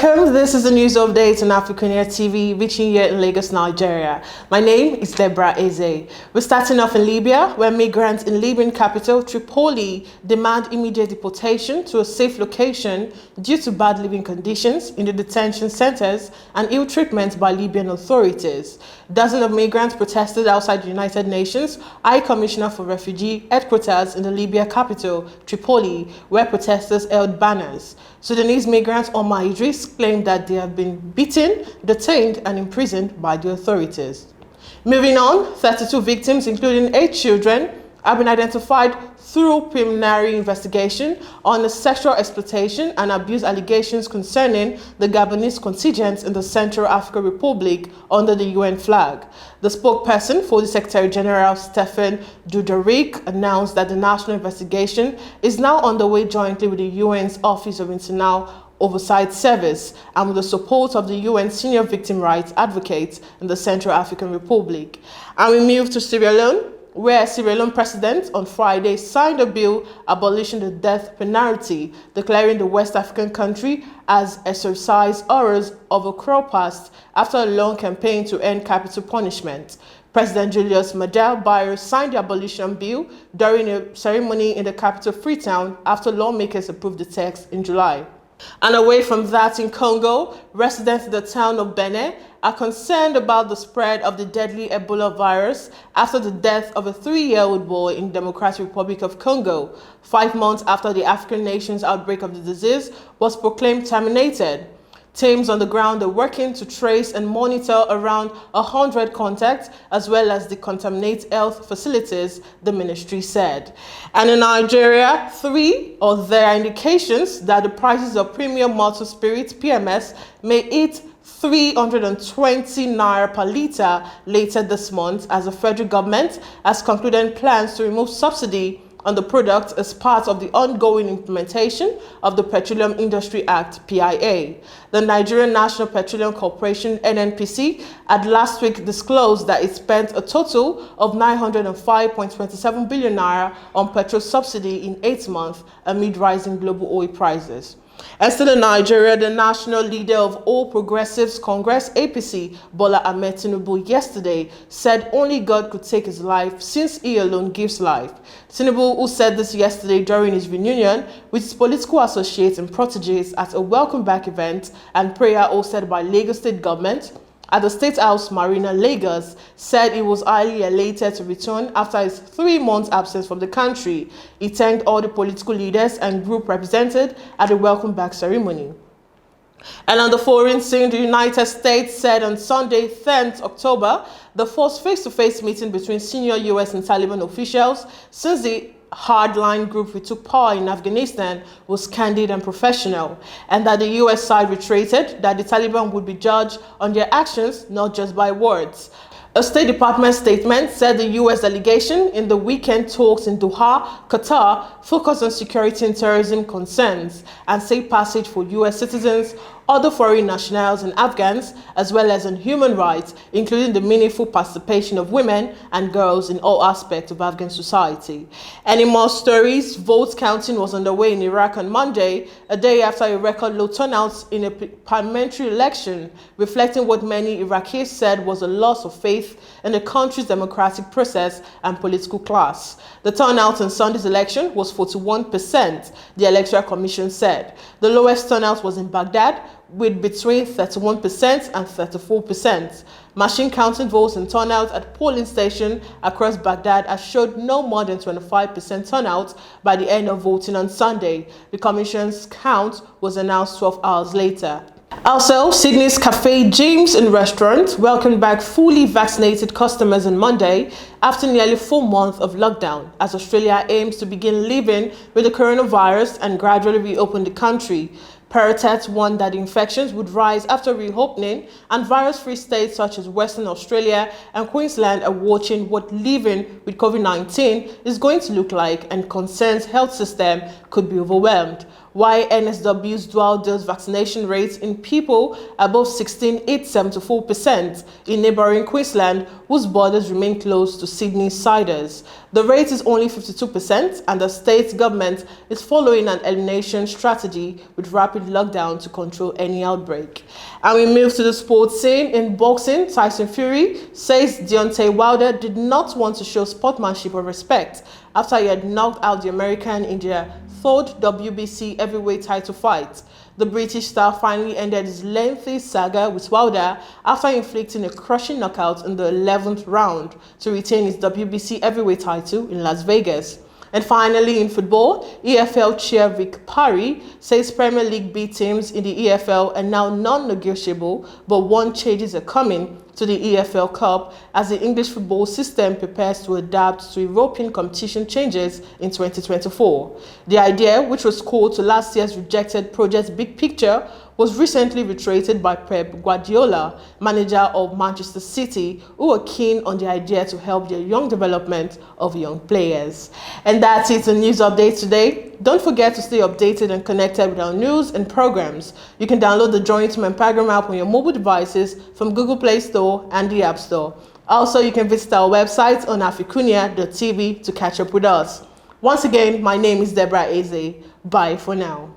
Welcome, this is the news update on AFRICUNIA TV, reaching here in Lagos, Nigeria. My name is Deborah. We're starting off in Libya, where migrants in Libyan capital Tripoli demand immediate deportation to a safe location due to bad living conditions in the detention centers and ill treatment by Libyan authorities. Dozens of migrants protested outside the United Nations High Commissioner for Refugee headquarters in the Libya capital, Tripoli, where protesters held banners. Sudanese migrants Omar Idris claimed that they have been beaten, detained, and imprisoned by the authorities. Moving on, 32 victims, including 8 children, have been identified through preliminary investigation on the sexual exploitation and abuse allegations concerning the Gabonese contingent in the Central African Republic under the UN flag. The spokesperson for the Secretary General, Stephen Dujarric, announced that the national investigation is now underway jointly with the UN's Office of Internal Oversight Service and with the support of the UN Senior Victim Rights Advocate in the Central African Republic. And we move to Sierra Leone, where Sierra Leone president on Friday signed a bill abolishing the death penalty, declaring the West African country as exercise horrors of a cruel past after a long campaign to end capital punishment. President Julius Maada Bio signed the abolition bill during a ceremony in the capital Freetown after lawmakers approved the text in July. And away from that, in Congo, residents in the town of Beni are concerned about the spread of the deadly Ebola virus after the death of a 3-year-old boy in the Democratic Republic of Congo, 5 months after the African nation's outbreak of the disease was proclaimed terminated. Teams on the ground are working to trace and monitor around 100 contacts as well as decontaminate health facilities, the ministry said. And in Nigeria, there are indications that the prices of premium malted spirits, PMS, may hit 320 naira per litre later this month as the federal government has concluded plans to remove subsidy on the product as part of the ongoing implementation of the Petroleum Industry Act, PIA. The Nigerian National Petroleum Corporation, NNPC, had last week disclosed that it spent a total of 905.27 billion naira on petrol subsidy in 8 months amid rising global oil prices. And still in Nigeria, the national leader of All Progressives Congress, APC, Bola Ahmed Tinubu, yesterday said only God could take his life since he alone gives life. Tinubu, who said this yesterday during his reunion with his political associates and proteges at a welcome back event and prayer hosted by Lagos State government at the State House Marina, Lagos, said he was highly elated to return after his 3-month absence from the country. He thanked all the political leaders and group represented at the welcome back ceremony. And on the foreign scene, the United States said on Sunday, 10th October, the first face-to-face meeting between senior US and Taliban officials since the hardline group who took power in Afghanistan was candid and professional, and that the US side reiterated that the Taliban would be judged on their actions, not just by words. A State Department statement said the U.S. delegation in the weekend talks in Doha, Qatar, focused on security and terrorism concerns and safe passage for U.S. citizens, other foreign nationals and Afghans, as well as on human rights, including the meaningful participation of women and girls in all aspects of Afghan society. And in more stories, vote counting was underway in Iraq on Monday, a day after a record low turnout in a parliamentary election, reflecting what many Iraqis said was a loss of faith in the country's democratic process and political class. The turnout in Sunday's election was 41%, the Electoral Commission said. The lowest turnout was in Baghdad, with between 31% and 34%. Machine counting votes and turnout at polling stations across Baghdad has showed no more than 25% turnout by the end of voting on Sunday. The Commission's count was announced 12 hours later. Also, Sydney's Cafe James and Restaurant welcomed back fully vaccinated customers on Monday after nearly 4 months of lockdown, as Australia aims to begin living with the coronavirus and gradually reopen the country. Paratats warned that infections would rise after reopening, and virus-free states such as Western Australia and Queensland are watching what living with COVID-19 is going to look like, and concerns health system could be overwhelmed. while NSW's dual dose vaccination rates in people above 16 hit 74% in neighboring Queensland, whose borders remain closed to Sydney siders. The rate is only 52%, and the state government is following an elimination strategy with rapid lockdown to control any outbreak. And we move to the sports scene. In boxing, Tyson Fury says Deontay Wilder did not want to show sportsmanship or respect after he had knocked out the American in their third WBC heavyweight title fight. The British star finally ended his lengthy saga with Wilder after inflicting a crushing knockout in the 11th round to retain his WBC heavyweight title in Las Vegas. And finally, in football, EFL chair Rick Parry says Premier League B teams in the EFL are now non-negotiable, but one changes are coming to the EFL Cup as the English football system prepares to adapt to European competition changes in 2024. The idea, which was core to last year's rejected Project Big Picture, was recently reiterated by Pep Guardiola, manager of Manchester City, who are keen on the idea to help the young development of young players. And that's it on News Update today. Don't forget to stay updated and connected with our news and programs. You can download the Join to My Program app on your mobile devices from Google Play Store and the App Store. Also, you can visit our website on AFRICUNIA TV to catch up with us. Once again, my name is Deborah Eze. Bye for now.